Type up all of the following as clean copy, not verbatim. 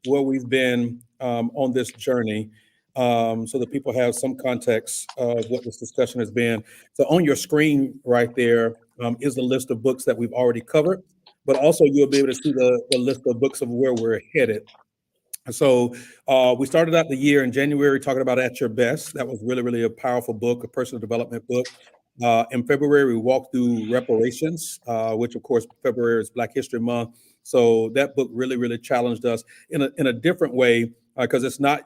where we've been on this journey, so that people have some context of what this discussion has been. So on your screen right there is a list of books that we've already covered, but also you'll be able to see the list of books of where we're headed. So we started out the year in January talking about At Your Best. That was really, really a powerful book, a personal development book. In February, we walked through reparations, which of course February is Black History Month. So that book really, really challenged us in a different way because it's not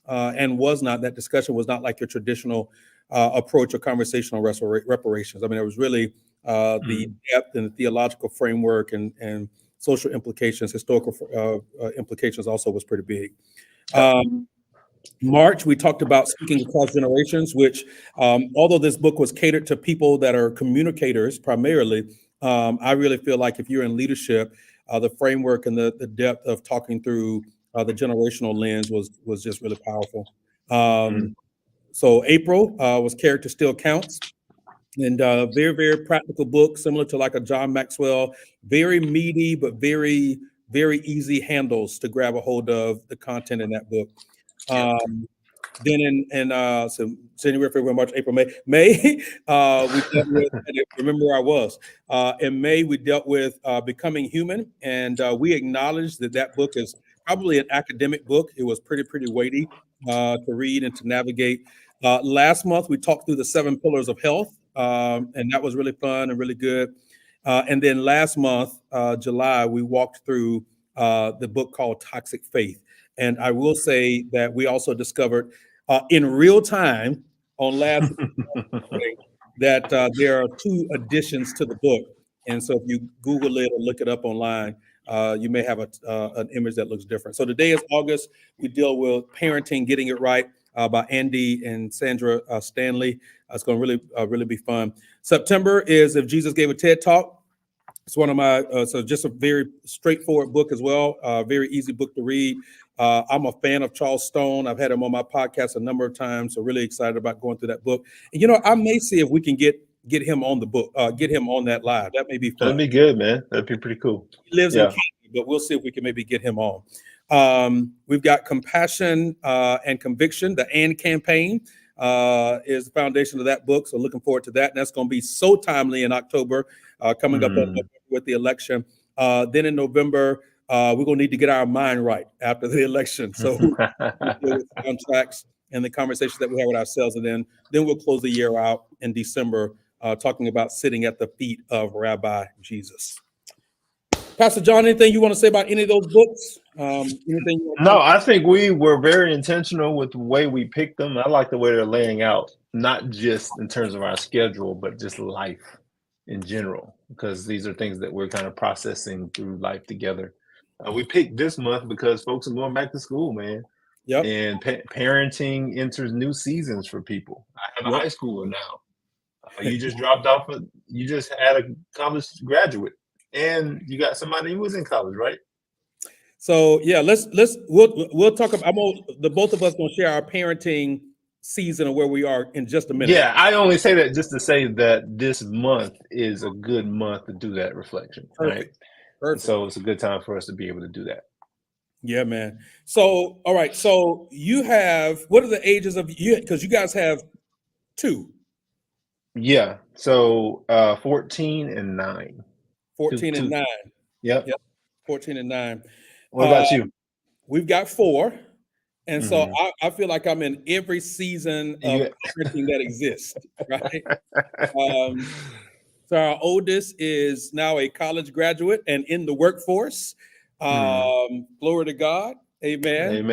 and was not, that discussion was not like your traditional approach or conversational reparations. I mean, it was really the depth and the theological framework and social implications, historical implications also was pretty big. March, we talked about speaking across generations, which although this book was catered to people that are communicators primarily, I really feel like if you're in leadership, the framework and the depth of talking through the generational lens was just really powerful. So April was Character Still Counts. And very, very practical book, similar to like a John Maxwell, very meaty, but very, very easy handles to grab a hold of the content in that book. Then in so January, February, March, April, May, we dealt with, remember where I was. In May, we dealt with Becoming Human, and we acknowledged that book is probably an academic book. It was pretty weighty to read and to navigate. Last month, we talked through the 7 pillars of health. And that was really fun and really good. And then last month, July, we walked through the book called Toxic Faith. And I will say that we also discovered in real time on last that there are 2 additions to the book. And so if you Google it or look it up online, you may have an image that looks different. So today is August. We deal with parenting, getting it right. By Andy and Sandra Stanley. It's going to really be fun. September is If Jesus Gave a TED Talk. It's one of my, so just a very straightforward book as well. Very easy book to read. I'm a fan of Charles Stone. I've had him on my podcast a number of times, so really excited about going through that book. And, I may see if we can get him on the book, get him on that live. That may be fun. That'd be good, man. That'd be pretty cool. He lives in Canada, but we'll see if we can maybe get him on. We've got Compassion and Conviction. The AND campaign is the foundation of that book. So looking forward to that. And that's going to be so timely in October, coming up with the election. Then in November, we're going to need to get our mind right after the election. So we deal with contracts and the conversations that we have with ourselves. And then we'll close the year out in December, talking about sitting at the feet of Rabbi Jesus. Pastor John, anything you want to say about any of those books? No, I think we were very intentional with the way we picked them. I like the way they're laying out, not just in terms of our schedule, but just life in general, because these are things that we're kind of processing through life together. We picked this month because folks are going back to school, man. Yep. And parenting enters new seasons for people. I have a high schooler now. You just dropped off. You just had a college graduate. And you got somebody who was in college, right? So yeah, we'll talk about. The both of us gonna share our parenting season of where we are in just a minute. Yeah, I only say that just to say that this month is a good month to do that reflection. Perfect. So it's a good time for us to be able to do that. Yeah, man. So all right. So you have, what are the ages of you? Because you guys have 2. Yeah. So 14 and 9. 14 and 9. Yep. 14 and 9. What about you? We've got 4. And so I feel like I'm in every season of everything that exists, right? So our oldest is now a college graduate and in the workforce. Glory to God. Amen.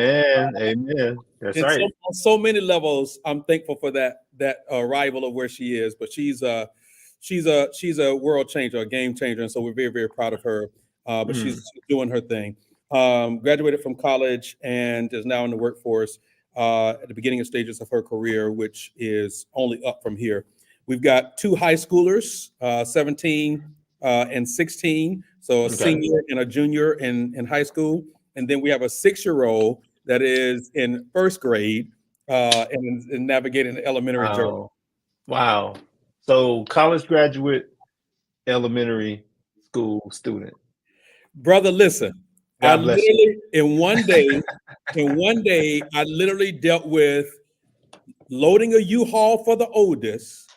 Amen. That's right. On so many levels, I'm thankful for that arrival of where she is. But she's a world changer, a game changer, and so we're very, very proud of her. But she's doing her thing. Graduated from college and is now in the workforce at the beginning of stages of her career, which is only up from here. We've got 2 high schoolers, 17 and 16, so a senior and a junior in high school, and then we have a 6-year-old that is in 1st grade and navigating the elementary journey. Wow. So college graduate, elementary school student. Brother, listen, I God bless you. literally in one day, I literally dealt with loading a U-Haul for the oldest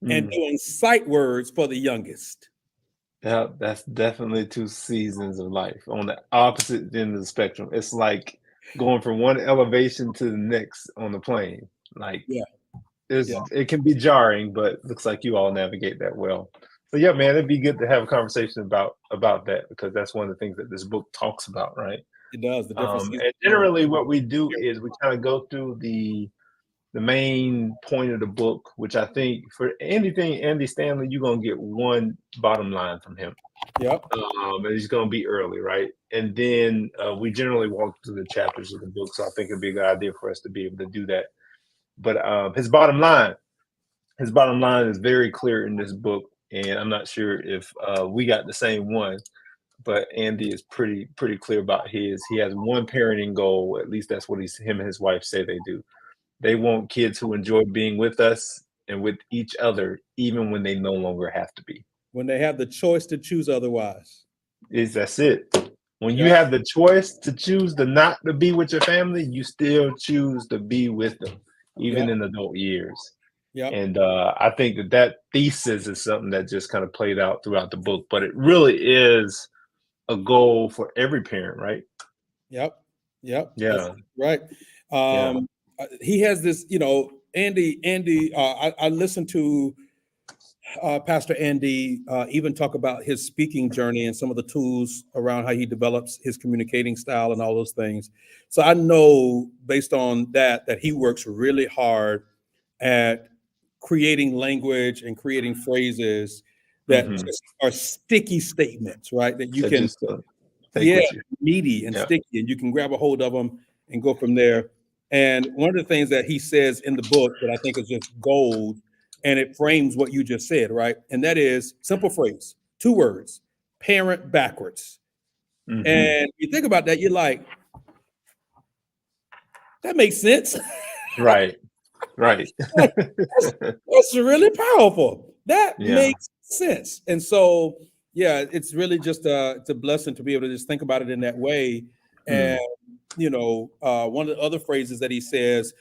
and Mm. doing sight words for the youngest. Yeah, that's definitely two seasons of life on the opposite end of the spectrum. It's like going from one elevation to the next on the plane. Like Yeah, yeah, it can be jarring, but looks like you all navigate that well. So yeah, man, it'd be good to have a conversation about that because that's one of the things that this book talks about, right? it does. The different seasons And of life. generally, what we do is we kind of go through the main point of the book, which I think for anything Andy Stanley, you're gonna get one bottom line from him. Yep. And he's gonna be early, right? And then we generally walk through the chapters of the book, so I think it'd be a good idea for us to be able to do that. But his bottom line is very clear in this book, and I'm not sure if we got the same one, but Andy is pretty clear about his. He has one parenting goal, at least that's what him and his wife say they do. They want kids who enjoy being with us and with each other, even when they no longer have to be. When they have the choice to choose otherwise. That's it. When you Yep. have the choice to choose to not to be with your family, you still choose to be with them, even Yep. in adult years. Yep. And I think that thesis is something that just kind of played out throughout the book, but it really is a goal for every parent, right? Yep. Yep. That's Yeah, right. yeah. He has this, Andy, I listened to Pastor Andy even talk about his speaking journey and some of the tools around how he develops his communicating style and all those things. So I know based on that he works really hard at creating language and creating phrases that Hmm. just are sticky statements, right? That you That can, just take yeah, with you. meaty and Yeah. sticky, and you can grab a hold of them and go from there. And one of the things that he says in the book that I think is just gold, and it frames what you just said, right? And that is simple phrase, 2 words, parent backwards. Hmm. And you think about that, you're like, that makes sense. Right. Right. Like, that's really powerful. That Yeah. makes sense. And so, yeah, it's really just it's a blessing to be able to just think about it in that way. And Mm. one of the other phrases that he says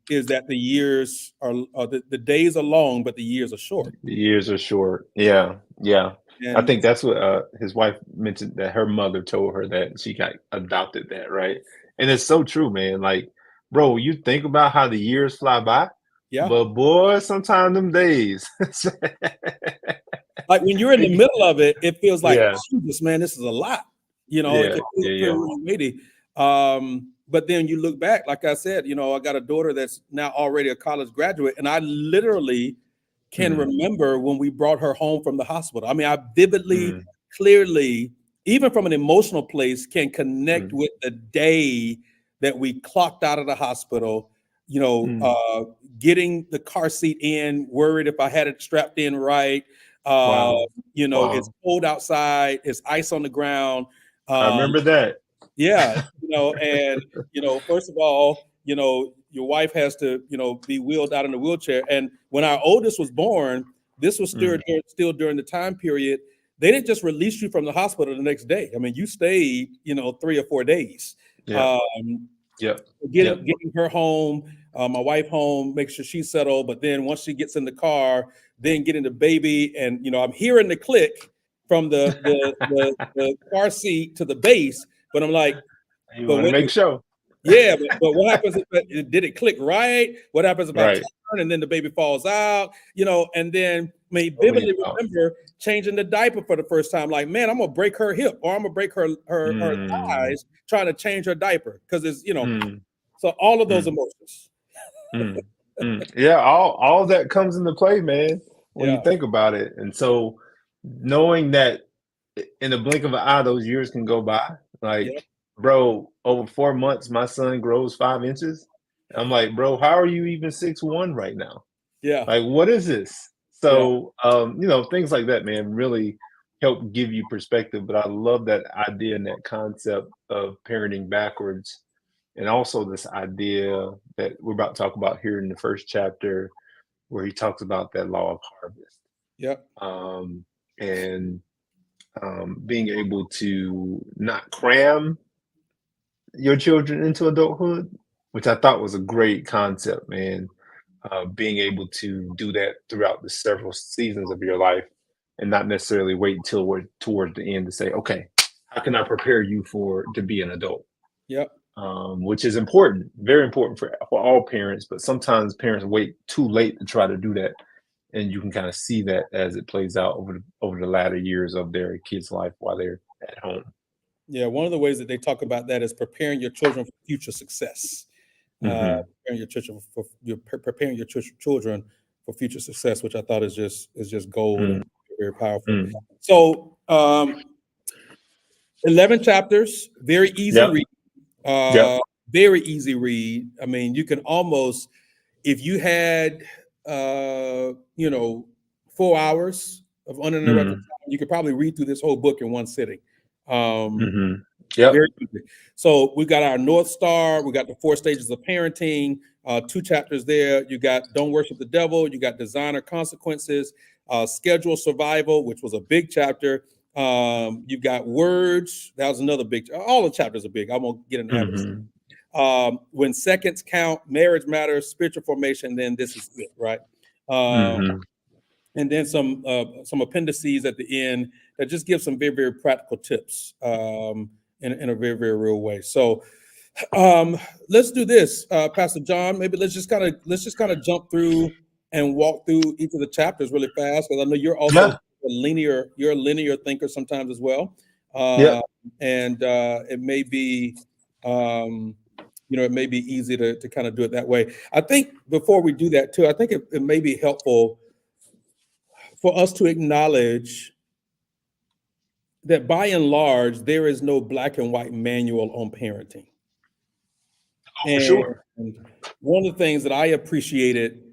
is that the years are the days are long, but the years are short. The years are short. Yeah. Yeah. I And think that's what his wife mentioned that her mother told her that she got adopted that, right? And it's so true, man. Like, bro, you think about how the years fly by, yeah, but boy, sometimes them days. like when you're in the middle of it, it feels like, Yeah. Jesus, man, this is a lot. It Yeah. can feel, Yeah. feel Yeah. really weighty. But then you look back, like I said, I got a daughter that's now already a college graduate, and I literally can Mm, remember when we brought her home from the hospital. I mean, I vividly, mm, clearly, even from an emotional place, can connect mm, with the day that we clocked out of the hospital, you know, mm. uh, getting the car seat in, worried if I had it strapped in right. Uh, Wow. it's Wow. cold outside, it's ice on the ground. I Um, remember that. yeah, and first of all, your wife has to, be wheeled out in a wheelchair. And when our oldest was born, this was Mm, still during the time period. They didn't just release you from the hospital the next day. I mean, you stayed, 3 or 4 days. yeah. Um, Yep. Yep. getting her home, my wife home, make sure she's settled. But then once she gets in the car, then getting the baby, and I'm hearing the click from the car seat to the base, but I'm like, You but want to wait, make sure. yeah, but what happens if did it click right? What happens if I Right. turn and then the baby falls out? And then may So many vividly thoughts. remember changing the diaper for the first time. Like, man, I'm gonna break her hip or I'm gonna break her Mm, thighs trying to change her diaper because mm, so all of those mm, emotions. mm, mm. Yeah, all that comes into play, man, when you Yeah, think about it. And so knowing that in the blink of an eye, those years can go by. yeah, Like, bro, over 4 months, my son grows 5 inches. I'm like, bro, how are you even 6'1" right now? yeah, Like, what is this? yeah, So, things like that, man, really help give you perspective. But I love that idea and that concept of parenting backwards. And also this idea that we're about to talk about here in the first chapter, where he talks about that law of harvest. yeah, Um, and being able to not cram your children into adulthood, which I thought was a great concept, man. Being able to do that throughout the several seasons of your life and not necessarily wait until we're towards the end to say, okay, how can I prepare you for to be an adult? Yep. Which is important, very important for all parents, but sometimes parents wait too late to try to do that. And you can kind of see that as it plays out over the latter years of their kids' life while they're at home. Yeah, one of the ways that they talk about that is preparing your children for future success. Mm-hmm. Preparing your children for preparing your children for future success, which I thought is just gold and very powerful. Mm-hmm. So 11 chapters, very easy Yep. read. Yep. Very easy read. I mean, you can almost, if you had 4 hours of uninterrupted time, you could probably read through this whole book in one sitting. Mm-hmm. Yep. Very easy. So we got our North Star, we got the 4 stages of parenting, 2 chapters there. You got Don't Worship the Devil, you got Designer Consequences, Schedule Survival, which was a big chapter. You've got Words, that was another big, all the chapters are big. I won't get into that. When Seconds Count, Marriage Matters, Spiritual Formation, then This Is It, right? And then some appendices at the end that just give some very, very practical tips in a very, very real way. So let's do this, Pastor John. Maybe let's just kind of jump through and walk through each of the chapters really fast, because I know you're also a linear thinker sometimes as well. And it may be it may be easy to kind of do it that way. I think before we do that too, I think it may be helpful for us to acknowledge that by and large, there is no black and white manual on parenting. For sure. And one of the things that I appreciated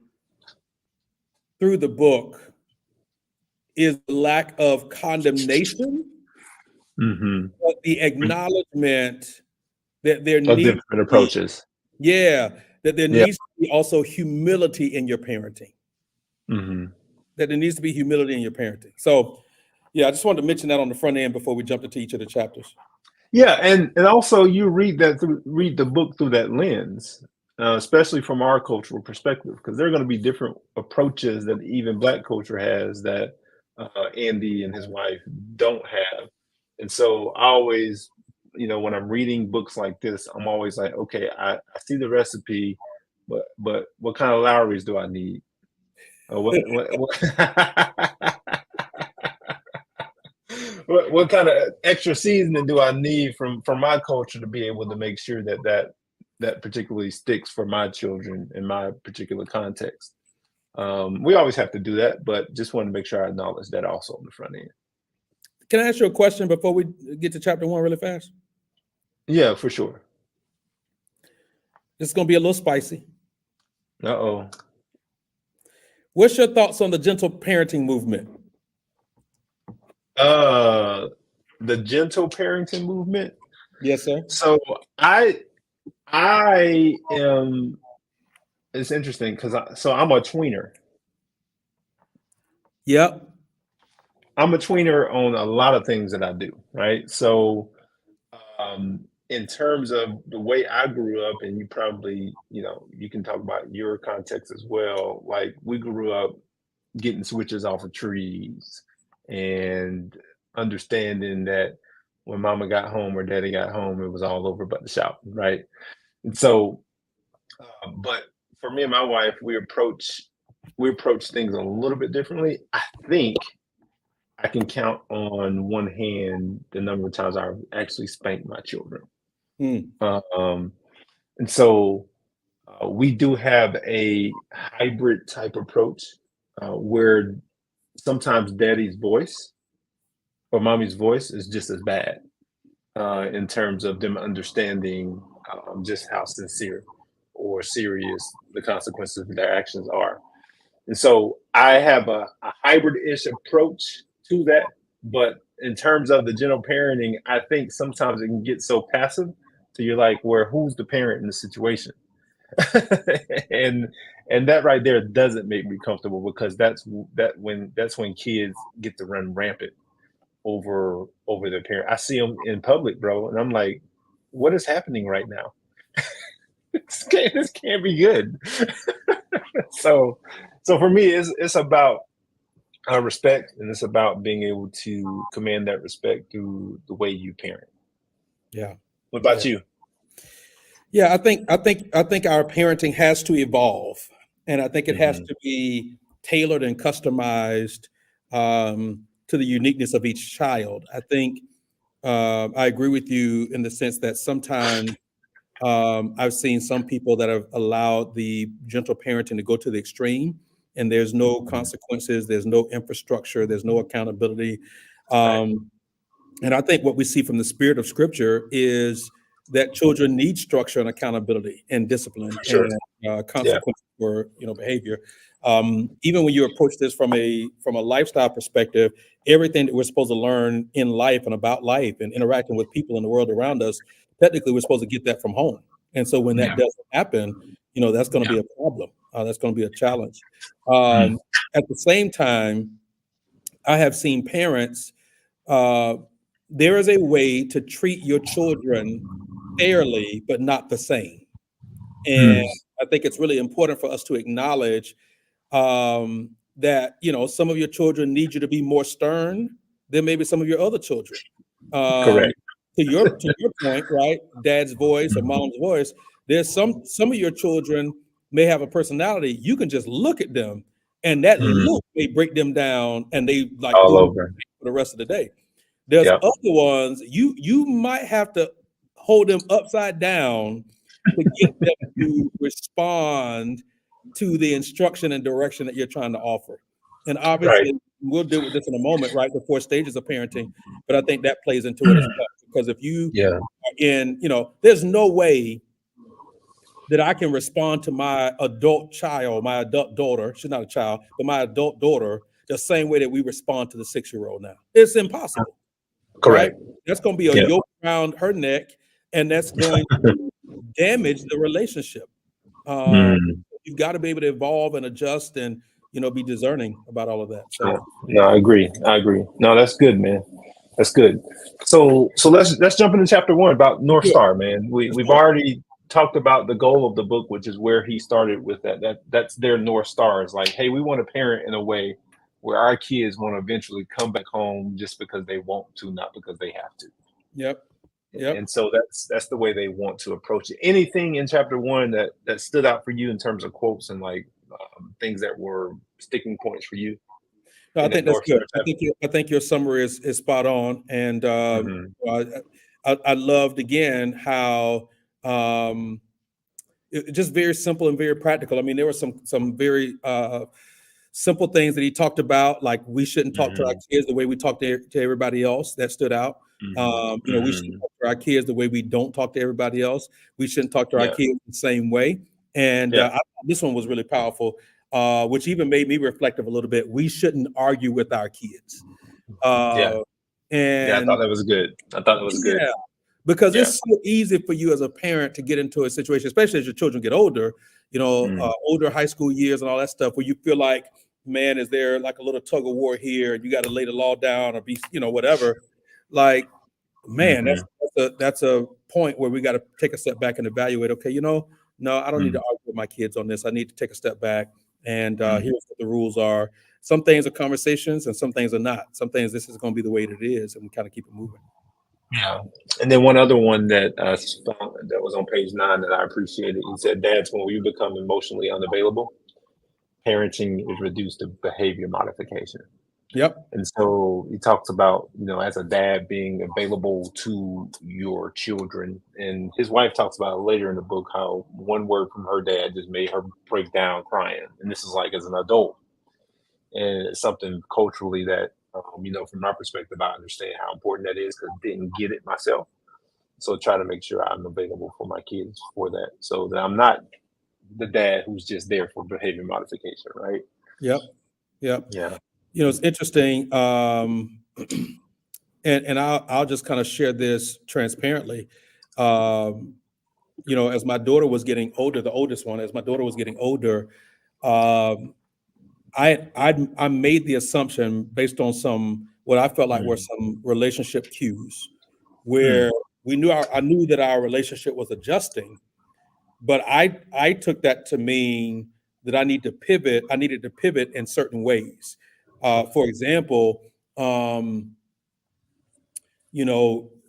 through the book is the lack of condemnation, but the acknowledgement that there needs different approaches. That there needs to be also humility in your parenting. That there needs to be humility in your parenting. So, yeah, I just wanted to mention that on the front end before we jump into each of the chapters. Yeah, and also you read the book through that lens, especially from our cultural perspective, because there are going to be different approaches that even Black culture has that Andy and his wife don't have. And so I always, when I'm reading books like this, I'm always like, okay, I see the recipe, but what kind of Lowry's do I need? What kind of extra seasoning do I need from my culture to be able to make sure that particularly sticks for my children in my particular context? We always have to do that, but just want to make sure I acknowledge that also on the front end. Can I ask you a question before we get to chapter 1 really fast? Yeah, for sure. This is going to be a little spicy. Uh-oh. What's your thoughts on the gentle parenting movement? The gentle parenting movement? Yes, sir. So I am, it's interesting because I'm a tweener. Yep. I'm a tweener on a lot of things that I do, right? So in terms of the way I grew up, and you probably, you can talk about your context as well. Like we grew up getting switches off of trees and understanding that when mama got home or daddy got home, it was all over but the shop, right? And so, but for me and my wife, we approach things a little bit differently. I think I can count on one hand the number of times I've actually spanked my children. And so we do have a hybrid type approach where sometimes daddy's voice or mommy's voice is just as bad in terms of them understanding just how sincere or serious the consequences of their actions are. And so I have a hybrid-ish approach to that. But in terms of the gentle parenting, I think sometimes it can get so passive. So you're like, who's the parent in the situation? and that right there doesn't make me comfortable, because that's when kids get to run rampant, over their parent. I see them in public, bro, and I'm like, what is happening right now? This can't be good. so for me, it's about respect, and it's about being able to command that respect through the way you parent. Yeah. What about Yeah. you? Yeah, I think our parenting has to evolve, and I think it has Mm-hmm. to be tailored and customized to the uniqueness of each child. I think I agree with you in the sense that sometimes I've seen some people that have allowed the gentle parenting to go to the extreme, and there's no consequences, there's no infrastructure, there's no accountability. Right. Um, and I think what we see from the spirit of Scripture is that children need structure and accountability and discipline For sure. and Yeah. consequences for behavior. Even when you approach this from a lifestyle perspective, everything that we're supposed to learn in life and about life and interacting with people in the world around us, technically we're supposed to get that from home. And so when that Yeah. doesn't happen, that's going to Yeah. be a problem. That's going to be a challenge. Mm. At the same time, I have seen parents uh, there is a way to treat your children fairly, but not the same. And Mm. I think it's really important for us to acknowledge that some of your children need you to be more stern than maybe some of your other children. Um, Correct. to your point, right? Dad's voice or Mhm. mom's voice. There's some of your children may have a personality. You can just look at them, and that Mm. look may break them down, and they like All lose over. for the rest of the day. There's Yep. other ones you might have to hold them upside down to get them to respond to the instruction and direction that you're trying to offer. And Right. obviously, we'll deal with this in a moment, right? The 4 stages of parenting, but I think that plays into it as well. Because if you Yeah. are there's no way that I can respond to my adult child, my adult daughter, she's not a child, but my adult daughter, the same way that we respond to the 6-year-old now. It's impossible, right? Correct. That's going to be a Yep. yoke around her neck, and that's going to damage the relationship. Um, Mm. you've got to be able to evolve and adjust and be discerning about all of that. No, So no, I agree. I agree. No, that's good, man. That's good. So let's jump into chapter 1 about North good. Star, man. Let's We've do it. already talked about the goal of the book, which is where he started with that's their North Star. Is like, hey, we want to parent in a way where our kids want to eventually come back home just because they want to, not because they have to. Yep. Yep. And so that's the way they want to approach it. Anything in chapter 1 that stood out for you in terms of quotes and like things that were sticking points for you No, I in that think that's North good. Star I chapter? think your summary is spot on, and Hmm. I, I loved again how just very simple and very practical. I mean, there were some very simple things that he talked about, like we shouldn't talk to our Hmm. kids the way we talk to everybody else. That stood out. Hmm. We shouldn't Hmm. talk to our kids the way we don't talk to everybody else. We shouldn't talk to our Yeah. kids the same way. And Yeah. I thought this one was really powerful, which even made me reflective a little bit. We shouldn't argue with our kids. Yeah. Uh, Yeah. I and thought that was good. I thought that was good. yeah, because Yeah. it's so easy for you as a parent to get into a situation, especially as your children get older, Mm. older high school years and all that stuff, where you feel like, man, is there like a little tug of war here, and you got to lay the law down or be, whatever. Like, man, Hmm. that's a point where we got to take a step back and evaluate. Okay, no, I don't need to Mm. argue with my kids on this. I need to take a step back and Mm. here's what the rules are. Some things are conversations, and some things are not. Some things this is going to be the way that it is, and we kind of keep it moving. Yeah. And then one other one that found that was on page 9 that I appreciated. He said, "Dads, when we become emotionally unavailable, parenting is reduced to behavior modification." Yep. And so he talks about, as a dad being available to your children. And his wife talks about later in the book how one word from her dad just made her break down crying. And this is like as an adult. And it's something culturally that, from my perspective, I understand how important that is because I didn't get it myself. So try to make sure I'm available for my kids for that so that I'm not the dad who's just there for behavior modification, right? Yep. Yep. Yeah. It's interesting. And I'll just kind of share this transparently. Um, as my daughter was getting older, the oldest one, as my daughter was getting older, um, I made the assumption based on some what I felt like were Mm. some relationship cues where I knew that our relationship was adjusting, but I took that to mean that I needed to pivot in certain ways. For example,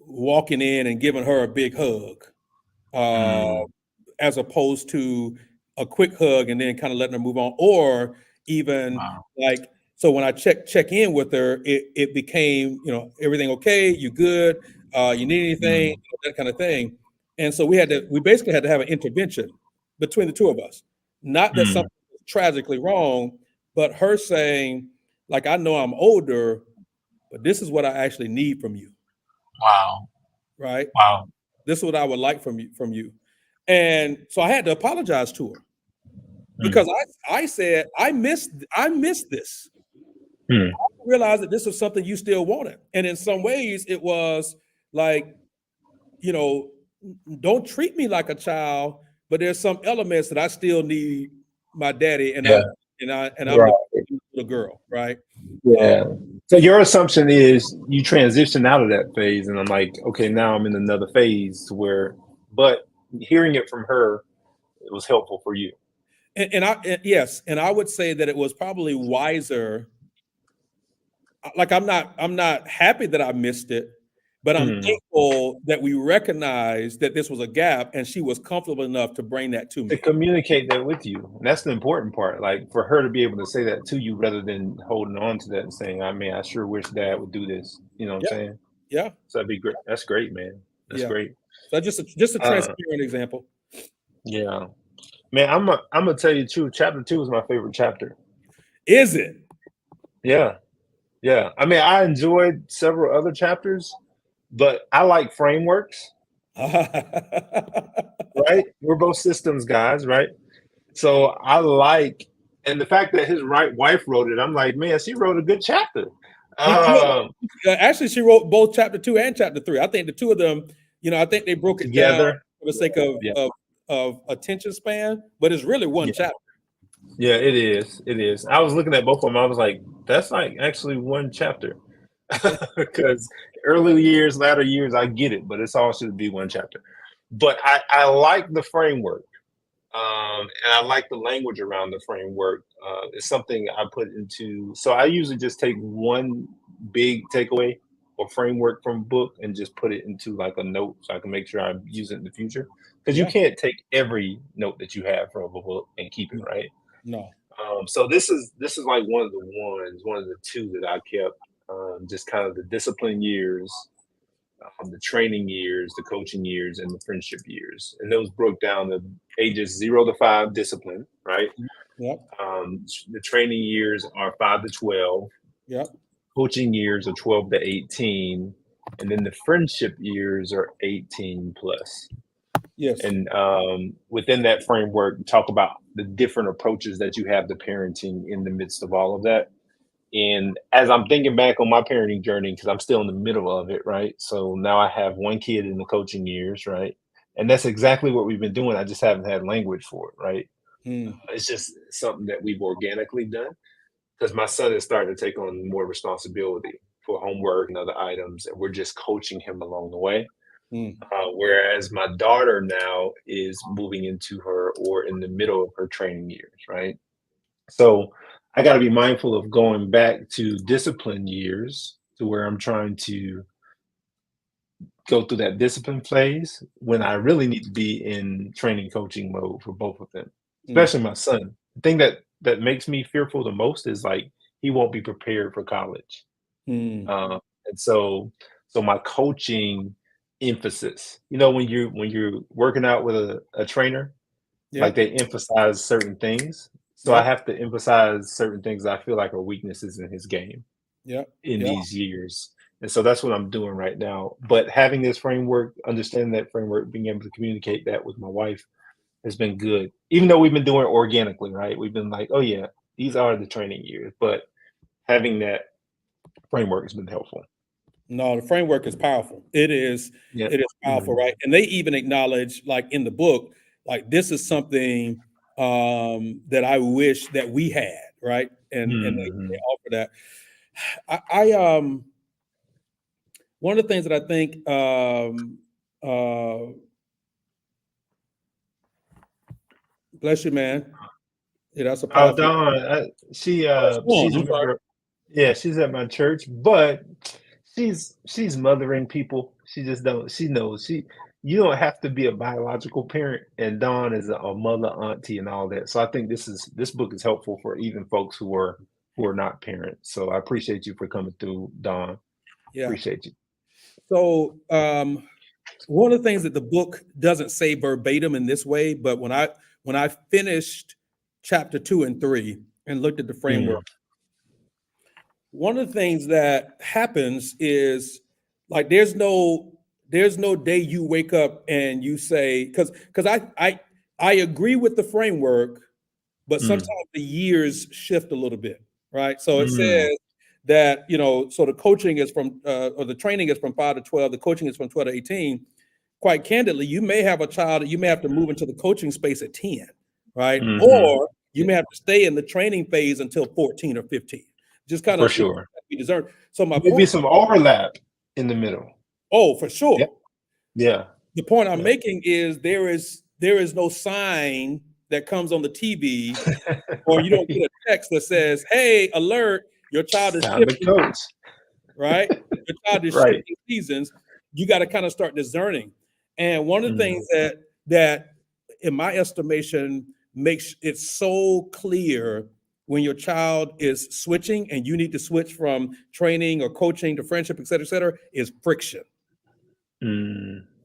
walking in and giving her a big hug, uh, Mm. as opposed to a quick hug and then kind of letting her move on, or even Wow. like, so when I check in with her, it became, everything okay, you good, you need anything, Mm. that kind of thing. And so we basically had to have an intervention between the two of us. Not that Mm. something was tragically wrong, but her saying, like, I know I'm older, but this is what I actually need from you, Wow. right? Wow. This is what I would like from you. And so I had to apologize to her Mm. because I said, I missed this. Mm. I realized that this was something you still wanted. And in some ways it was like, you know, don't treat me like a child, but there's some elements that I still need my daddy, and Yeah. I'm the Right. little girl, right? Uh, Yeah. So your assumption is you transition out of that phase, and I'm like, okay, now I'm in another phase where, but hearing it from her, it was helpful for you. yes, and I would say that it was probably wiser. Like, I'm not happy that I missed it, but I'm Mm. thankful that we recognized that this was a gap and she was comfortable enough to bring that to To me. communicate that with you. And that's the important part. Like for her to be able to say that to you rather than holding on to that and saying, I mean, I sure wish dad would do this. You know what I'm Yeah, saying? yeah, So that'd be great. That's great, man. That's yeah. great. So just a Uh, transparent example. yeah. Man, I'm gonna tell you the truth. Chapter 2 is my favorite chapter. Is it? Yeah. Yeah. I mean, I enjoyed several other chapters, but I like frameworks, right? We're both systems guys, right? So I like, and the fact that his right wife wrote it, I'm like, man, she wrote a good chapter. Well, Um, actually, she wrote both chapter 2 and chapter 3. I think the two of them, I think they broke it down Together. for the sake of Yeah. attention span, but it's really one Yeah. chapter. Yeah, it is. It is. I was looking at both of them. I was like, that's like actually one chapter. Because early years, latter years, I get it, but it's all should be one chapter. But I like the framework. And I like the language around the framework. It's something I put into. So I usually just take one big takeaway or framework from a book and just put it into like a note so I can make sure I use it in the future. Because you Yeah. can't take every note that you have from a book and keep it, No. right? No. So this is like one of the two that I kept. Just kind of the discipline years, the training years, the coaching years, and the friendship years. And those broke down the ages 0 to 5 discipline, right? Yep. The training years are 5 to 12, Yep. coaching years are 12 to 18, and then the friendship years are 18 plus. Yes. And within that framework, talk about the different approaches that you have to parenting in the midst of all of that. And as I'm thinking back on my parenting journey, because I'm still in the middle of it, right? So now I have one kid in the coaching years, right? And that's exactly what we've been doing. I just haven't had language for it, right? Mm. It's just something that we've organically done because my son is starting to take on more responsibility for homework and other items, and we're just coaching him along the way. Mm. Whereas my daughter now is moving into her or in the middle of her training years, right? So I got to be mindful of going back to discipline years to where I'm trying to go through that discipline phase when I really need to be in training coaching mode for both of them, Mm. especially my son. The thing that makes me fearful the most is like he won't be prepared for college. Mm. And so my coaching emphasis, when you're working out with a trainer, like Yep. they emphasize certain things. So I Yep. have to emphasize certain things I feel like are weaknesses in his game Yep. in Yep. these years. And so that's what I'm doing right now. But having this framework, understanding that framework, being able to communicate that with my wife has been good. Even though we've been doing it organically, right? We've been like, oh yeah, these are the training years. But having that framework has been helpful. No, the framework is powerful. It is. Yeah. It is powerful, Mhm. right? And they even acknowledge, like in the book, like this is something that I wish that we had, right? And they Mhm. offer that. I one of the things that I think bless you, man. Yeah, that's a Oh, powerful. Dawn, she's I'm a sorry. member. Yeah, she's at my church, but she's mothering people. She just don't. She knows you don't have to be a biological parent, and Dawn is a mother, auntie, and all that. So I think this book is helpful for even folks who are not parents. So I appreciate you for coming through, Dawn. Yeah. Appreciate you. So one of the things that the book doesn't say verbatim in this way, but when I finished chapter 2 and 3 and looked at the framework, one of the things that happens is like there's no day you wake up and you say because I agree with the framework, but sometimes the years shift a little bit, right? So it says that so the coaching is from or the training is from 5 to 12, the coaching is from 12 to 18. Quite candidly, you may have a child that you may have to move into the coaching space at 10, right? Or you may have to stay in the training phase until 14 or 15. Just kind For of sure. be discerned. So my Maybe point, some overlap in the middle. oh, for sure. Yeah. The point I'm making is there is no sign that comes on the TV, or you don't get a text that says, "Hey, alert, your child is Time to shifting," coach. right? Your child is Right. shifting seasons. You got to kind of start discerning. And one of the things that, in my estimation, makes it so clear when your child is switching and you need to switch from training or coaching to friendship, et cetera, is friction.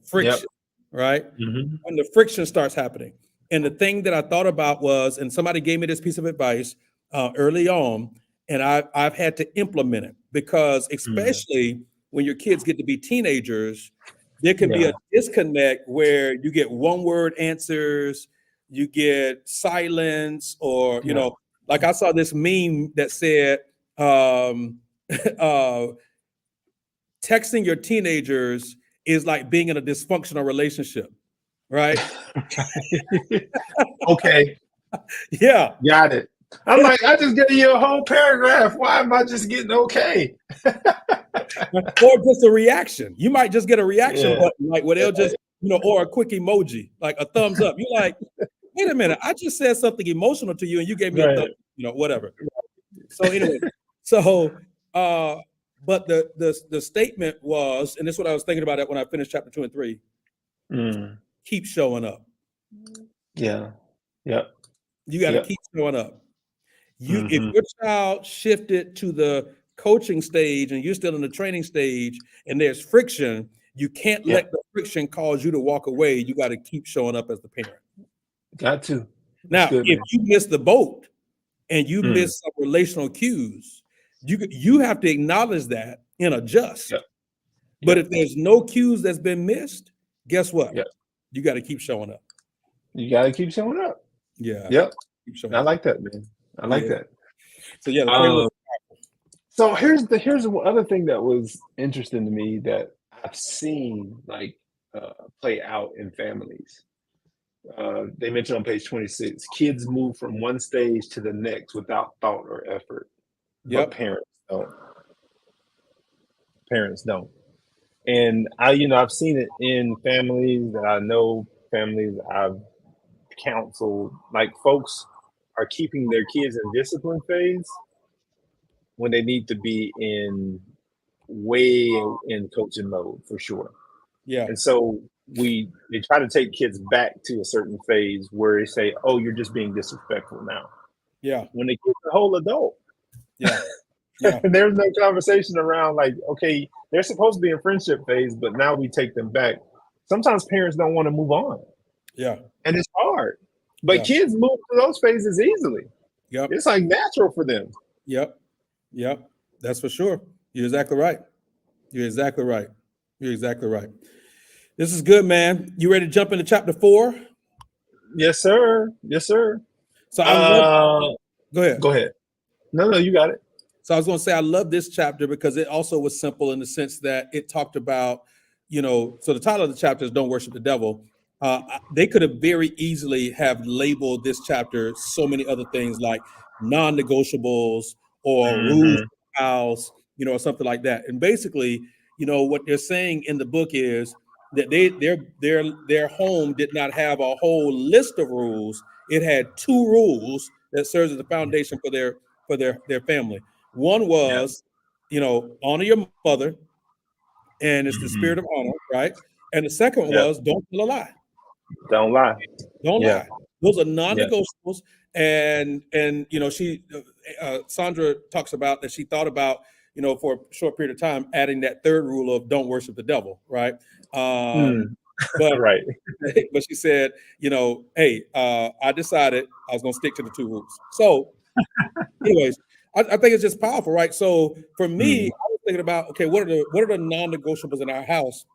Friction, right? When the friction starts happening. And the thing that I thought about was, and somebody gave me this piece of advice early on, and I've had to implement it because especially when your kids get to be teenagers, there can be a disconnect where you get one word answers, you get silence, or like I saw this meme that said texting your teenagers is like being in a dysfunctional relationship, right? Okay. Yeah. Got it. I'm like, I just gave you a whole paragraph. Why am I just getting okay? Or just a reaction. You might just get a reaction button, like where they'll just, or a quick emoji, like a thumbs up. You're like, wait a minute, I just said something emotional to you and you gave me a thumb, whatever. So anyway, but the statement was, and this is what I was thinking about it when I finished chapter 2 and 3. Keep showing up. Yeah. You got to keep showing up. If your child shifted to the coaching stage and you're still in the training stage and there's friction, you can't let the friction cause you to walk away. You got to keep showing up as the parent. Got to. Now, if you miss the boat and you miss some relational cues, you have to acknowledge that and adjust. But if there's no cues that's been missed, guess what? You got to keep showing up. You got to keep showing up. Yeah. Yep. I like that, man. I like that. So yeah, the framework. So here's the other thing that was interesting to me that I've seen play out in families. They mentioned on page 26, kids move from one stage to the next without thought or effort. But parents don't. Parents don't. And I've seen it in families that I know, families I've counseled, like folks are keeping their kids in discipline phase when they need to be way in coaching mode for sure. Yeah. And so they try to take kids back to a certain phase where they say, "Oh, you're just being disrespectful now." Yeah. When the kid's a whole adult. Yeah. And there's no conversation around like, okay, they're supposed to be in friendship phase, but now we take them back. Sometimes parents don't want to move on. Yeah. And it's hard. But kids move through those phases easily. Yep. It's like natural for them. Yep. That's for sure. You're exactly right. This is good, man. You ready to jump into chapter 4? Yes, sir. So go ahead. Go ahead. No, you got it. So I was going to say, I love this chapter because it also was simple in the sense that it talked about, so the title of the chapter is Don't Worship the Devil. They could have very easily have labeled this chapter so many other things like non-negotiables or rules of the house, or something like that. And basically, what they're saying in the book is that their home did not have a whole list of rules. It had two rules that serves as the foundation for their family. One Yeah. was, honor your mother, and it's the spirit Hmm. of honor, right? And the second Yeah. was don't tell a lie. Don't lie. Don't Yeah. lie. Those are Yeah. non-negotiables. And she Sandra talks about that she thought about, for a short period of time, adding that third rule of don't worship the devil, right? Mm. But Right. but she said, hey, I decided I was going to stick to the two rules. So, anyways, I think it's just powerful, right? So for me, Mm. I was thinking about, okay, what are the non-negotiables in our house?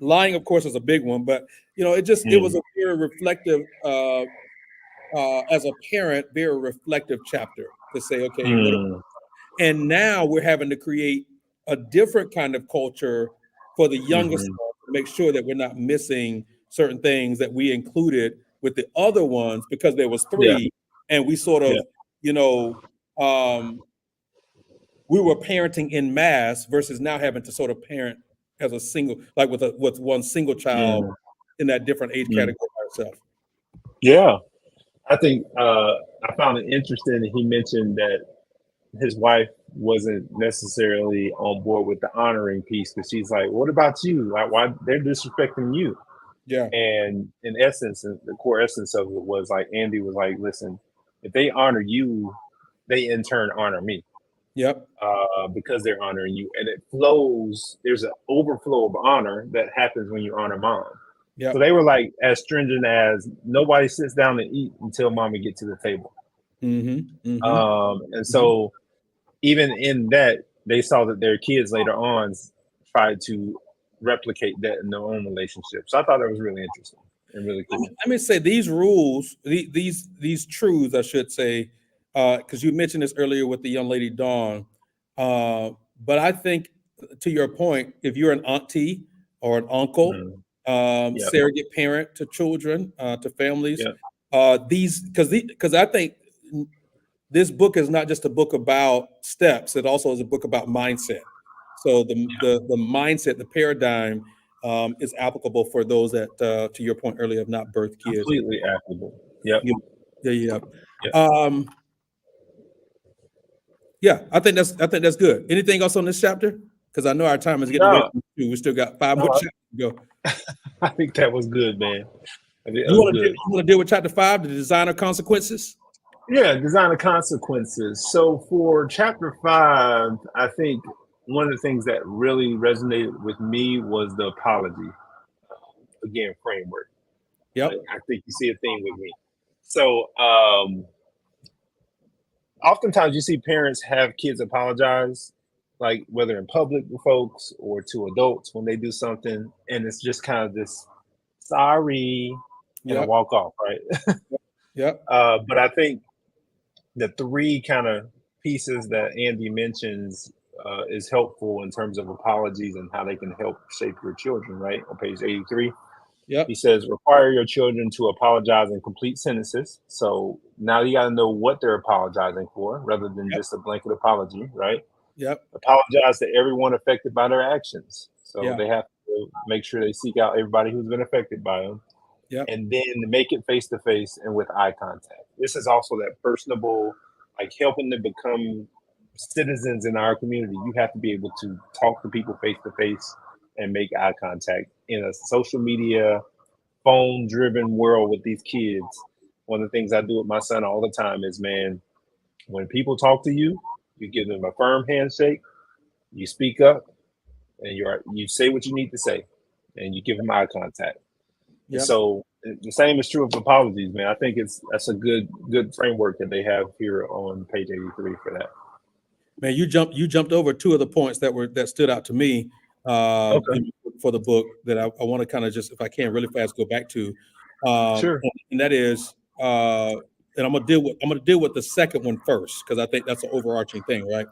Lying, of course, is a big one, but it was Mm. a very reflective, as a parent, very reflective chapter to say, okay, Mm. and now we're having to create a different kind of culture for the youngest Hmm. to make sure that we're not missing certain things that we included with the other ones because there was Yeah. three, and we sort Yeah. of, you know, um, we were parenting in mass versus now having to sort of parent as a single, like with one single child Mm. in that different age Mm. category by itself. Yeah. I think I found it interesting that he mentioned that his wife wasn't necessarily on board with the honoring piece because she's like, "What about you? Like, why they're disrespecting you?" Yeah. And in essence, the core essence of it was like Andy was like, "Listen, if they honor you, they in turn honor me Yep. because they're honoring you, and it flows. There's an overflow of honor that happens when you honor mom." So Yep. they were like as stringent as nobody sits down and eat until mommy get to the table. Mm-hmm. Mm-hmm. And Mm-hmm. so even in that, they saw that their kids later on tried to replicate that in their own relationship. So I thought that was really interesting and really Let me, cool. let me say these rules, these truths, I should say, because you mentioned this earlier with the young lady Dawn. Uh, but I think, to your point, if you're an auntie or an uncle, Mm. Yep. surrogate parent to children, to families, Yep. these because I think this book is not just a book about steps; it also is a book about mindset. So the mindset, the paradigm, is applicable for those that, to your point earlier, have not birthed kids. Completely applicable. Yep. Yeah, yeah, yeah. Yep. Um, yeah, I think that's good. Anything else on this chapter? Because I know our time is getting away No, from you. We still got five more no, chapters to go. I think that was good, man. I think that You was want to good. you want to deal with chapter 5, the designer consequences? Yeah, design of consequences. So for chapter 5, I think one of the things that really resonated with me was the apology, again, framework. Yep. I think you see a theme with me. So oftentimes you see parents have kids apologize, like whether in public with folks or to adults when they do something, and it's just kind of this sorry and a Yep. walk off, right? Yep. But I think the three kind of pieces that Andy mentions is helpful in terms of apologies and how they can help shape your children, right? On page 83. He Yep. says, require your children to apologize in complete sentences. So now you got to know what they're apologizing for rather than Yep. just a blanket apology, right? Yep. Apologize to everyone affected by their actions. So Yeah. they have to make sure they seek out everybody who's been affected by them Yep. and then make it face to face and with eye contact. This is also that personable, like helping to become citizens in our community. You have to be able to talk to people face to face and make eye contact in a social media phone driven world with these kids. One of the things I do with my son all the time is, man, when people talk to you, you give them a firm handshake, you speak up, and you say what you need to say, and you give them eye contact. And Yep. so the same is true of apologies, man. I think that's a good framework that they have here on page 83 for that. Man, you jumped over two of the points that stood out to me, Okay, for the book that I want to kind of just, if I can, really fast go back to, sure. and that is, and I'm gonna deal with the second one first because I think that's an overarching thing, right?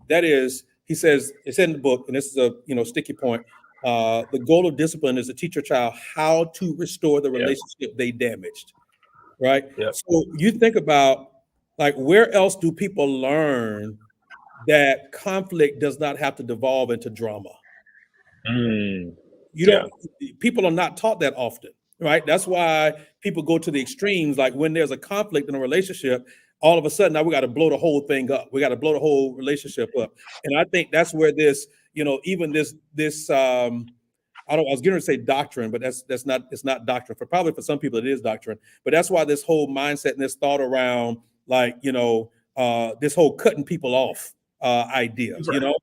That is, he says it's in the book, and this is a sticky point. The goal of discipline is to teach your child how to restore the Yeah, relationship they damaged, right? yeah. So you think about, like, where else do people learn that conflict does not have to devolve into drama. Mm. You Yeah. don't, people are not taught that often, right? That's why people go to the extremes. Like when there's a conflict in a relationship, all of a sudden now we got to blow the whole thing up. We got to blow the whole relationship up. And I think that's where this, even this I was going to say doctrine, but that's not, it's not doctrine. Probably for some people it is doctrine, but that's why this whole mindset and this thought around like, this whole cutting people off idea,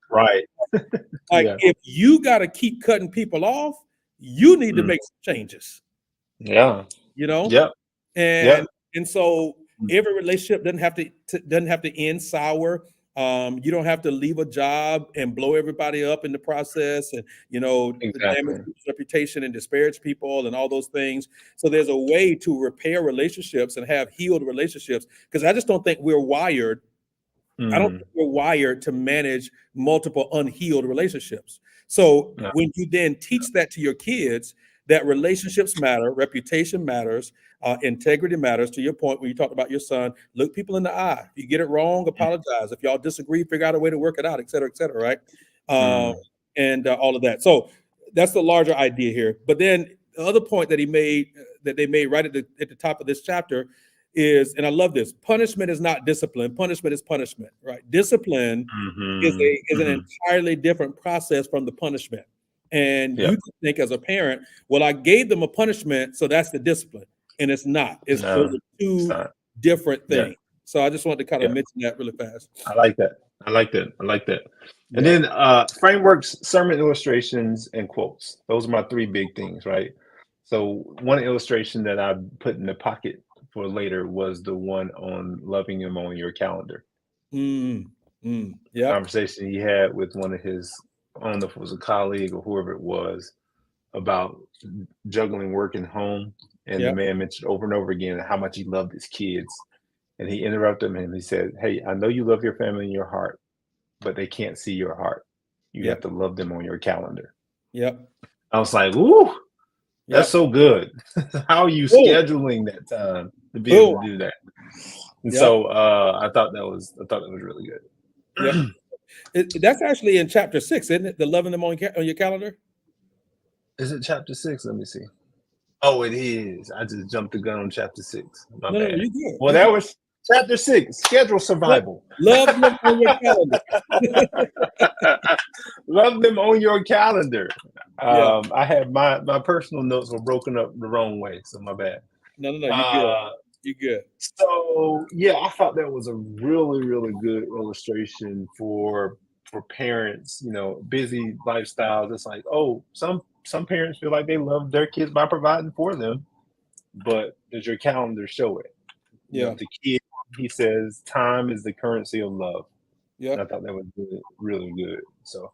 Right. like Yeah. if you got to keep cutting people off, you need to make some changes, Yeah. Yep. and Yep. and so every relationship doesn't have to end sour. You don't have to leave a job and blow everybody up in the process, and damage Exactly. people's reputation and disparage people and all those things. So there's a way to repair relationships and have healed relationships, because I just don't think we're wired. I don't think we're wired to manage multiple unhealed relationships. So Yeah. when you then teach that to your kids, that relationships matter, reputation matters, integrity matters. To your point, when you talked about your son, look people in the eye. If you get it wrong, apologize. If y'all disagree, figure out a way to work it out, et cetera, right? And all of that. So that's the larger idea here. But then the other point that they made right at the top of this chapter is, and I love this, punishment is not discipline. Punishment is punishment, right? Discipline is an entirely different process from the punishment. And you can think as a parent, well, I gave them a punishment, so that's the discipline. And it's not. Those are two different things. So I just wanted to kind of mention that really fast. I like that. And then frameworks, sermon illustrations, and quotes. Those are my three big things, right? So one illustration that I put in the pocket for later was the one on loving him on your calendar. Conversation he had with one of his, I don't know if it was a colleague or whoever it was, about juggling work and home. And the man mentioned over and over again how much he loved his kids. And he interrupted him and he said, hey, I know you love your family in your heart, but they can't see your heart. You have to love them on your calendar. I was like, ooh, that's so good. How are you scheduling that time to be able to do that? And so I thought that was really good. That's actually in chapter 6, isn't it? The loving them on your calendar. Is it chapter 6? Let me see. Oh, it is. I just jumped the gun on chapter 6. My bad. You good. Well, that was chapter 6, schedule survival. Love them on your calendar. Love them on your calendar. I had my personal notes were broken up the wrong way, so my bad. No, you good. You good. So I thought that was a really, really good illustration for parents, busy lifestyles. It's like, oh, some parents feel like they love their kids by providing for them, but does your calendar show it? The kid, he says, time is the currency of love. And I thought that was really, really good. So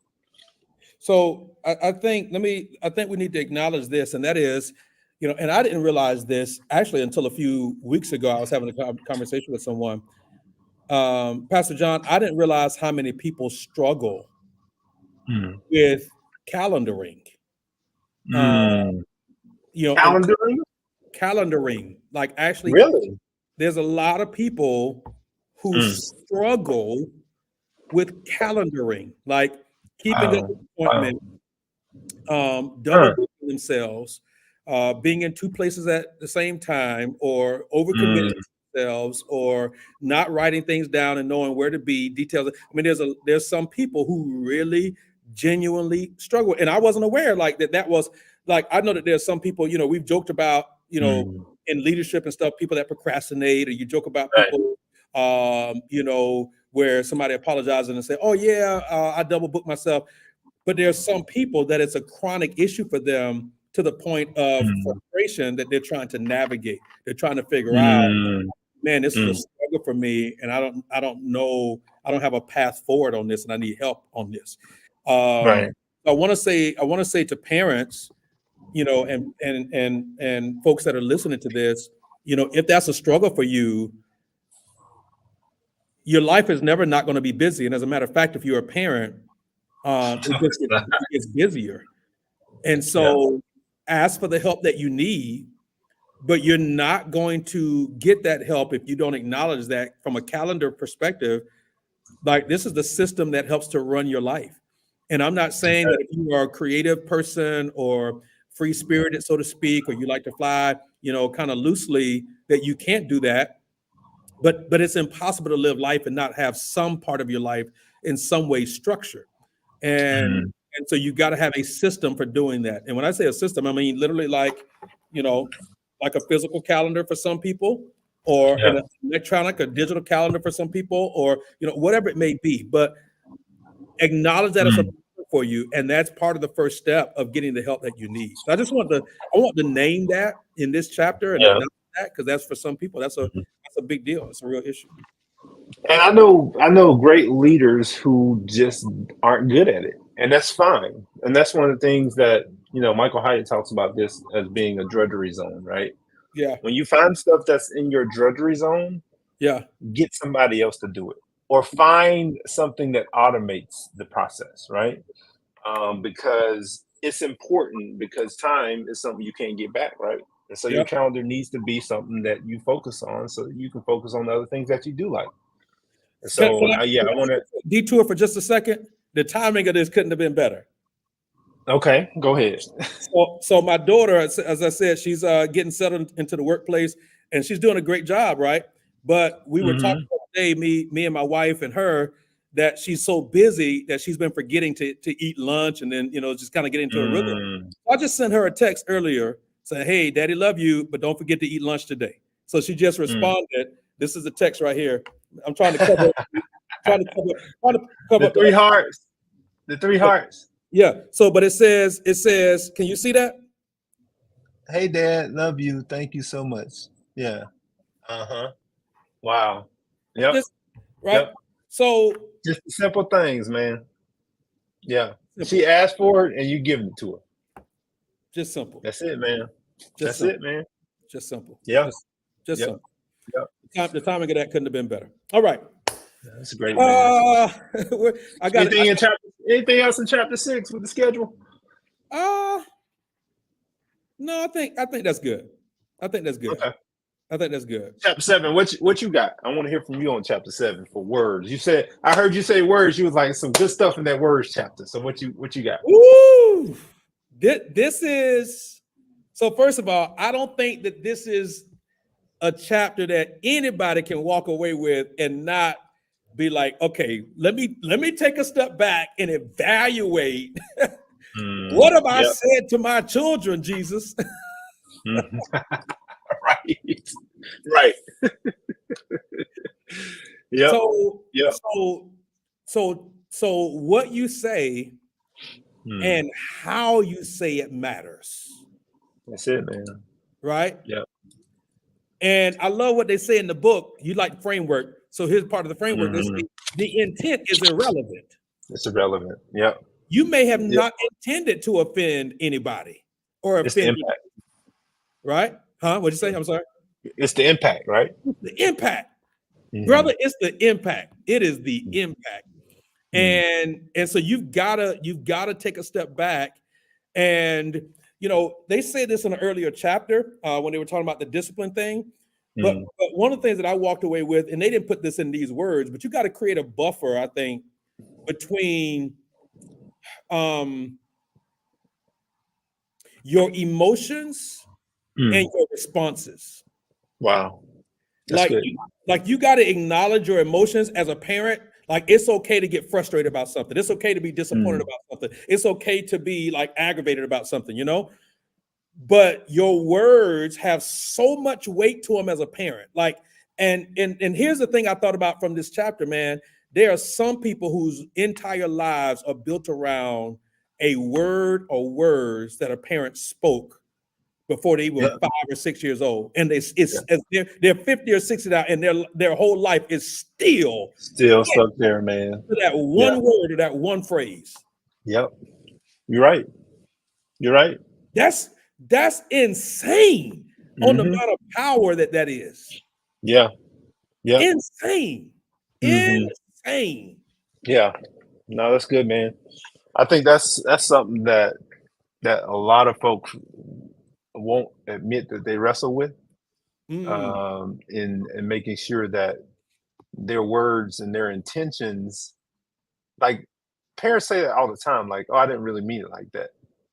I think we need to acknowledge this, and that is, and I didn't realize this actually until a few weeks ago. I was having a conversation with someone, Pastor John. I didn't realize how many people struggle with calendaring. Calendaring, like actually, really, there's a lot of people who struggle with calendaring, like keeping up with appointment, double booking themselves, being in two places at the same time, or overcommitting themselves, or not writing things down and knowing where to be, details. I mean, there's some people who really genuinely struggle, and I wasn't aware like that was like, I know that there's some people, we've joked about, in leadership and stuff, people that procrastinate, or you joke about people, where somebody apologizes and say, oh yeah, I double booked myself. But there's some people that it's a chronic issue for them, to the point of frustration that they're trying to navigate. They're trying to figure out, man, this is a struggle for me, and I don't know, I don't have a path forward on this, and I need help on this. I want to say to parents, and folks that are listening to this, if that's a struggle for you, your life is never not going to be busy. And as a matter of fact, if you're a parent, it gets busier. And so ask for the help that you need, but you're not going to get that help if you don't acknowledge that from a calendar perspective. Like, this is the system that helps to run your life. And I'm not saying that if you are a creative person or free spirited, so to speak, or you like to fly, kind of loosely, that you can't do that. But it's impossible to live life and not have some part of your life in some way structured. And Mm. and so you got to have a system for doing that. And when I say a system, I mean literally you know, like a physical calendar for some people, or Yeah. an electronic or digital calendar for some people, or whatever it may be. But acknowledge that it's a Mm. for you, and that's part of the first step of getting the help that you need. So I want to name that in this chapter and Yeah. acknowledge that, because that's for some people that's a big deal. It's a real issue. And I know great leaders who just aren't good at it, and that's fine. And that's one of the things that Michael Hyatt talks about this as being a drudgery zone, right? Yeah, When you find stuff that's in your drudgery zone, yeah, get somebody else to do it, or find something that automates the process, right? Because it's important, because time is something you can't get back, right? And so yeah. your calendar needs to be something that you focus on, so that you can focus on the other things that you do like. And so, yeah, Can I want to. I detour for just a second? The timing of this couldn't have been better. Okay, go ahead. So my daughter, as I said, she's getting settled into the workplace, and she's doing a great job, right? But we were talking Hmm. today, me and my wife and her, that she's so busy that she's been forgetting to eat lunch, and then just kind of get into a rhythm. Mm, I just sent her a text earlier saying, "Hey, Daddy, love you, but don't forget to eat lunch today." So she just mm. responded. This is the text right here. I'm trying to cover, trying to cover The up three the. hearts. The three hearts. Yeah. So, but it says, can you see that? Hey, Dad, love you. Thank you so much. Yeah. Uh huh. Wow. Yep. Just right. Yep. So Just the simple things, man. Yeah. simple, She asked for it, and you give it to her. just simple, That's it, man. just That's simple, it, man. just simple, Yeah. just Yep. simple. Yep. The timing of that couldn't have been better. All right. That's great, man. Uh, I got it. Anything in chapter? Anything else in chapter 6 with the schedule? Uh, no, I think that's good. I think that's good. Okay. I think that's good. Chapter 7. What you got? I want to hear from you on chapter 7 for words. You said, I heard you say words. You was like some good stuff in that words chapter. So what you got? Woo! This is so. First of all, I don't think that this is a chapter that anybody can walk away with and not be like, okay, let me take a step back and evaluate what have I Yep. said to my children, Jesus. Mhm. Right. Right. Yep. So Yep. so what you say Mm. and how you say it matters, That's it, man. right? Yep. And I love what they say in the book. You like framework. So here's part of the framework. They Mhm. say the intent is irrelevant. It's irrelevant. Yep. You may have Yep. not intended to offend anybody or It's the offend, impact. right? Huh? What'd you say? I'm sorry. It's the impact, right? The impact, Mhm. brother. It's the impact. It is the Mm. impact. Mm. And so you've gotta take a step back. And they said this in an earlier chapter when they were talking about the discipline thing. But, Mm. but one of the things that I walked away with, and they didn't put this in these words, but you got to create a buffer, I think, between um, your emotions Mm. and your responses. Wow. That's Like good. you got to acknowledge your emotions as a parent. Like, it's okay to get frustrated about something. It's okay to be disappointed Mm. about something. It's okay to be like aggravated about something, but your words have so much weight to them as a parent. Like, and here's the thing I thought about from this chapter, man. There are some people whose entire lives are built around a word or words that a parent spoke before they were Yeah. 5 or 6 years old, and it's Yeah. they're 50 or 60 now, and their whole life is still Still stuck there, man. to that Yeah. one word or that one phrase. Yep. You're right. You're right. That's insane on the Hmm. amount of power that is. Yeah. Yep. Insane. Hmm. Insane. Yeah. No, that's good, man. I think that's something that a lot of folks won't admit that they wrestle with, Mm, in making sure that their words and their intentions. Like parents say that all the time, like, "Oh, I didn't really mean it like that."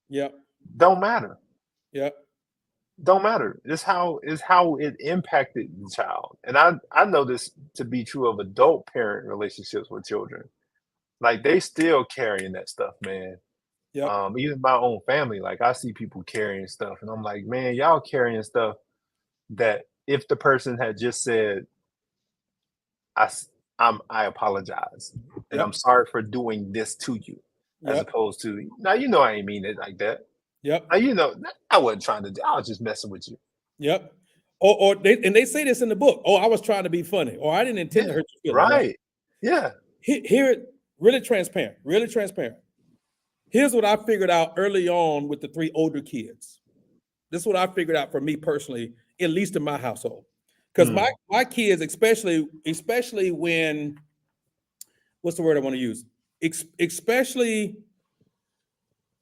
Yep. Don't matter. Yep. Don't matter. It's how it impacted the child. And I know this to be true of adult parent relationships with children. Like they still carrying that stuff, man. Yep. Even my own family, like I see people carrying stuff, and I'm like, man, y'all carrying stuff that if the person had just said, I, s- I apologize, and I'm Yep. sorry for doing this to you, as Yep. opposed to, now you know I ain't mean it like that. Yep. Now you know I wasn't trying to do. I was just messing with you. Yep. Or they say this in the book. Oh, I was trying to be funny, or I didn't intend to Yeah, hurt your feelings. Right? right. Yeah. Here, really transparent. Really transparent. Here's what I figured out early on with the 3 older kids. This is what I figured out for me personally, at least in my household. Because Mm, my kids, especially when, what's the word I want to use? Especially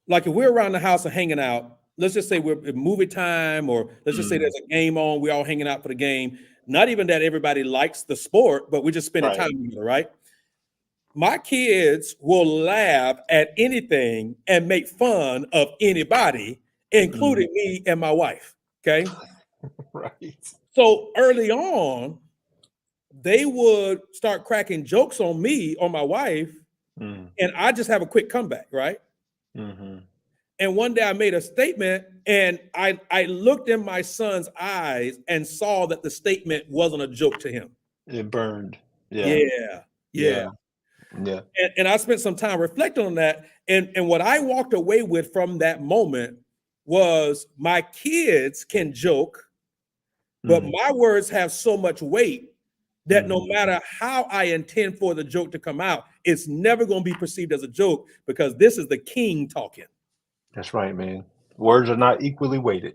like if we're around the house and hanging out, let's just say we're at movie time, or let's just say mm, there's a game on, we're all hanging out for the game. Not even that everybody likes the sport, but we're just spending right. time together, right? My kids will laugh at anything and make fun of anybody, Mm, including me and my wife. Okay. right. So early on, they would start cracking jokes on me or my wife, Mm, and I just have a quick comeback, right? hmm. And one day I made a statement, and I looked in my son's eyes and saw that the statement wasn't a joke to him. It burned. Yeah. Yeah, yeah. Yeah. Yeah. And I spent some time reflecting on that. And what I walked away with from that moment was my kids can joke, but Mm, my words have so much weight that no hmm. matter how I intend for the joke to come out, it's never going to be perceived as a joke because this is the king talking. That's right, man. Words are not equally weighted.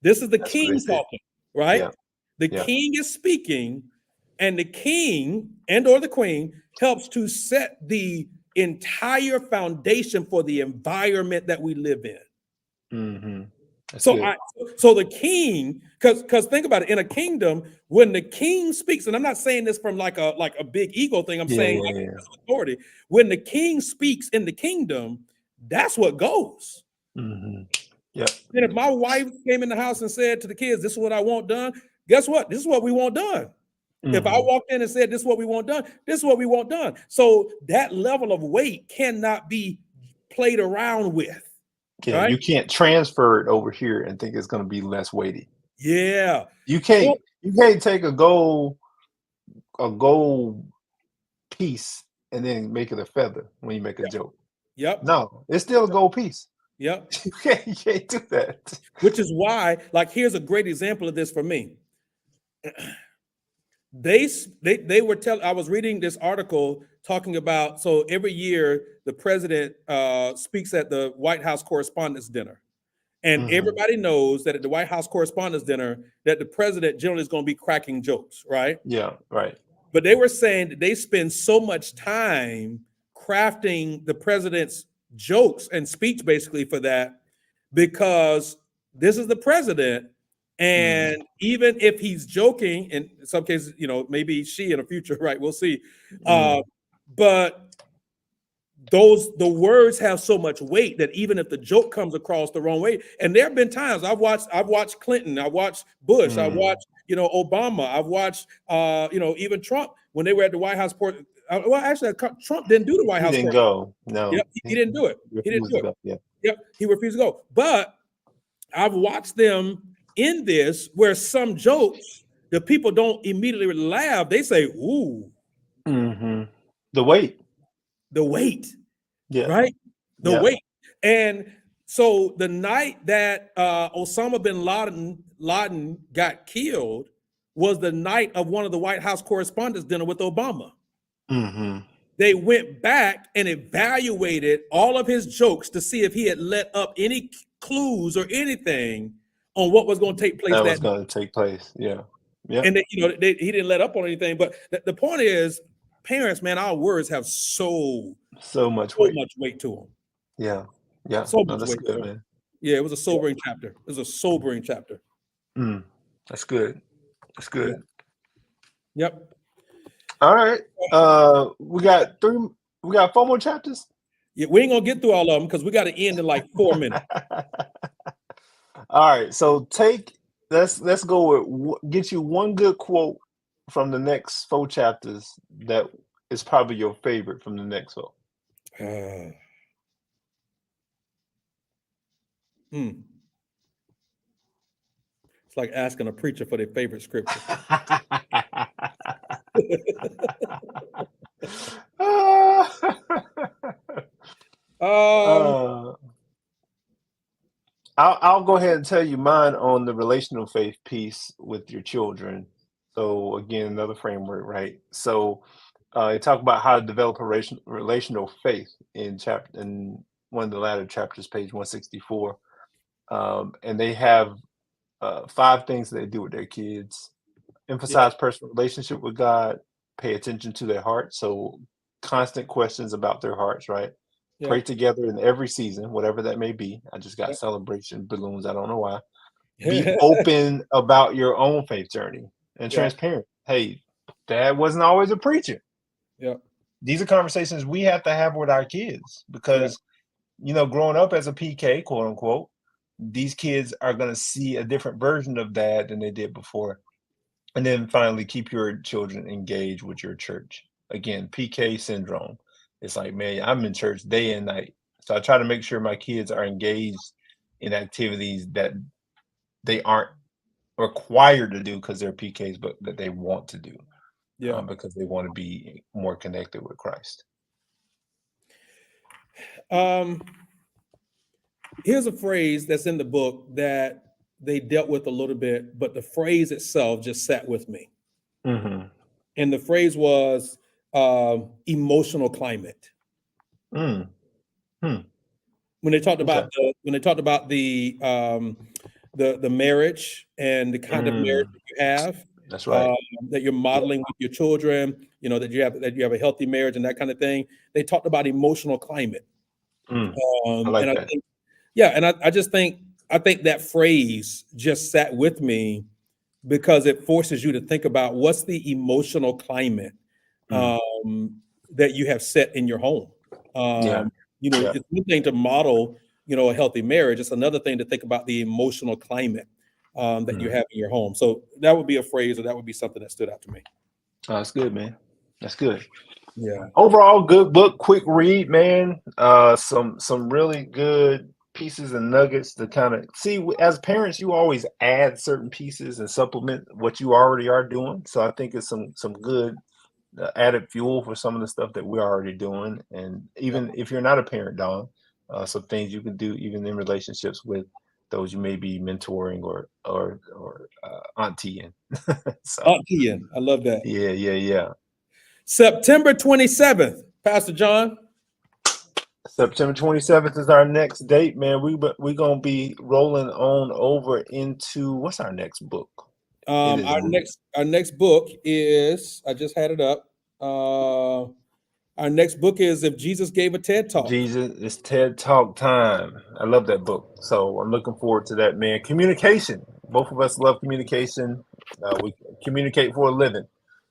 This is the That's what they king say. talking, right? Yeah. The Yeah. king is speaking, and the king and or the queen helps to set the entire foundation for the environment that we live in. Hmm. That's So good. I so the king, because think about it, in a kingdom, when the king speaks, and I'm not saying this from like a big ego thing, I'm Yeah. saying Yeah. like Yeah. authority. When the king speaks in the kingdom, that's what goes. Hmm. Yep. And if my wife came in the house and said to the kids, "This is what I want done," guess what? This is what we want done. If I Hmm. walked in and said, "This is what we want done," this is what we want done. So that level of weight cannot be played around with, Yeah. right? You can't transfer it over here and think it's going to be less weighty. Yeah. You Well, can't. You can't take a gold piece and then make it a feather when you make a joke. yep. No, it's still a gold piece. Yep. You can't do that. Which is why, like, here's a great example of this for me. They were telling. I was reading this article talking about, so every year the president speaks at the White House Correspondents' Dinner. And Hmm. everybody knows that at the White House Correspondents' Dinner, that the president generally is going to be cracking jokes, right? Yeah. Right. But they were saying that they spend so much time crafting the president's jokes and speech basically for that because this is the president. Mm. And even if he's joking, in some cases, maybe she in the future, right? We'll see. Uh, Mm. but the words have so much weight that even if the joke comes across the wrong way, and there have been times I've watched Clinton, I watched Bush, I Mm. watched Obama, I've watched even Trump when they were at the White House port. Well, actually, Trump didn't do the White He House didn't port. go. Yep, No, he didn't do it. he He didn't refused do to it. go. Yeah. Yep, he refused to go. But I've watched them in this where some jokes the people don't immediately laugh. They say, "Ooh, Hmm. The weight. the weight." Yeah. Right? The Yeah. weight. And so the night that Osama bin Laden got killed was the night of one of the White House Correspondents' Dinner with Obama. Hmm. They went back and evaluated all of his jokes to see if he had let up any clues or anything on what was going to take place That that was night. going to take place. Yeah. Yep. And he didn't let up on anything. But the point is, parents, man, our words have So much so weight. much weight to them. Yeah. Yeah. So No, much that's weight to good, them. man. Yeah, it was a Yeah. sobering chapter. It was a sobering chapter. Mm. That's good. That's Yeah. good. Yep. All right. We got 4 more chapters. Yeah, we ain't gonna get through all of them because we got to end in like 4 minutes. All right. So let's go with get you one good quote from the next 4 chapters that is probably your favorite from the next 4. It's like asking a preacher for their favorite scripture. Uh, I'll go ahead and tell you mine on the relational faith piece with your children. So again, another framework, right? So you talk about how to develop a relational faith in one of the latter chapters, page 164. And they have 5 things that they do with their kids: Yeah, emphasize personal relationship with God, pay attention to their heart. So constant questions about their hearts, right? yeah, Pray together in every season, whatever that may be. I just got yeah. celebration balloons. I don't know why. Be open about your own faith journey and Yeah, transparent. Hey, dad wasn't always a preacher. yeah, These are conversations we have to have with our kids yeah, because, growing up as a PK, quote unquote, these kids are going to see a different version of dad than they did before. And then finally, keep your children engaged with your church. Again, PK syndrome. It's like, man, I'm in church day and night. So I try to make sure my kids are engaged in activities that they aren't required to do because they're PKs, but that they want to do yeah. because they want to be more connected with Christ. Here's a phrase that's in the book that they dealt with a little bit, but the phrase itself just sat with me. Mm-hmm. And the phrase was emotional climate. Mm. Hmm. When they talked Okay. about the marriage and the kind of marriage Mm. that you have, That's right. that you're Yeah. modeling with your children, that you have a healthy marriage and that kind of thing. They talked about emotional climate. Mm. I like And I that. think, yeah, and I just think that phrase just sat with me because it forces you to think about what's the emotional climate Mm. that you have set in your home. Yeah. Yeah. It's one thing to model, a healthy marriage. It's another thing to think about the emotional climate that you Mm. have in your home. So that would be a phrase, or that would be something that stood out to me. Oh, that's good, man. That's good. Yeah, Overall, good book, quick read, man. Some really good pieces and nuggets to kind of see. As parents, you always add certain pieces and supplement what you already are doing. So I think it's some good added fuel for some of the stuff that we're already doing. And yeah. even if you're not a parent, Don, some things you can do even in relationships with those you may be mentoring or auntie in. So Aunt Ian, I love that. yeah. September 27th, Pastor John. September 27th is our next date, man. We're gonna be rolling on over into what's our next book? It is Our next book is, I just had it up. Our next book is If Jesus Gave a TED Talk. Jesus. It's TED Talk time. I love that book, so I'm looking forward to that, man. Communication. Both of us love communication. We communicate for a living,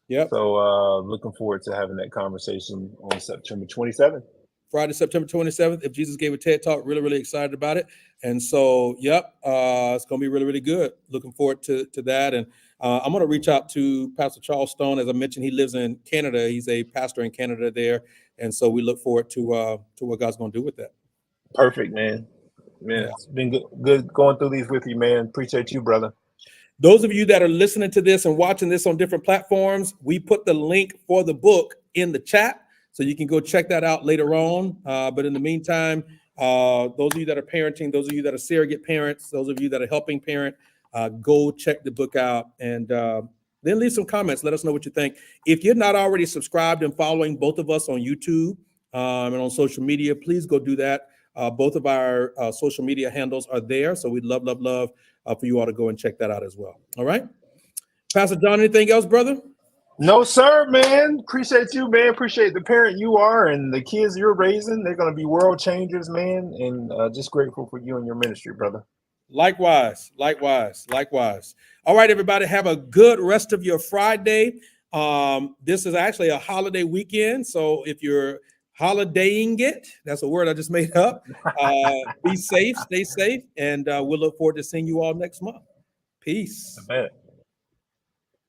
Yep. so looking forward to having that conversation on September 27th. Friday, September 27th. If Jesus Gave a TED Talk, really, really excited about it. And so, yep, it's going to be really, really good. Looking forward to that. And I'm going to reach out to Pastor Charles Stone. As I mentioned, he lives in Canada. He's a pastor in Canada there. And so we look forward to what God's going to do with that. Perfect, man. Man, Yeah. it's been good going through these with you, man. Appreciate you, brother. Those of you that are listening to this and watching this on different platforms, we put the link for the book in the chat. So you can go check that out later on. But in the meantime, those of you that are parenting, those of you that are surrogate parents, those of you that are helping parent, go check the book out and then leave some comments. Let us know what you think. If you're not already subscribed and following both of us on YouTube and on social media, please go do that. Both of our social media handles are there. So we'd love for you all to go and check that out as well. All right. Pastor John, anything else, brother? No, sir, man. Appreciate you, man. Appreciate the parent you are and the kids you're raising. They're going to be world changers, man. And just grateful for you and your ministry, brother. Likewise. All right, everybody. Have a good rest of your Friday. This is actually a holiday weekend. So if you're holidaying it, that's a word I just made up. Be safe, stay safe, and we'll look forward to seeing you all next month. Peace. I bet.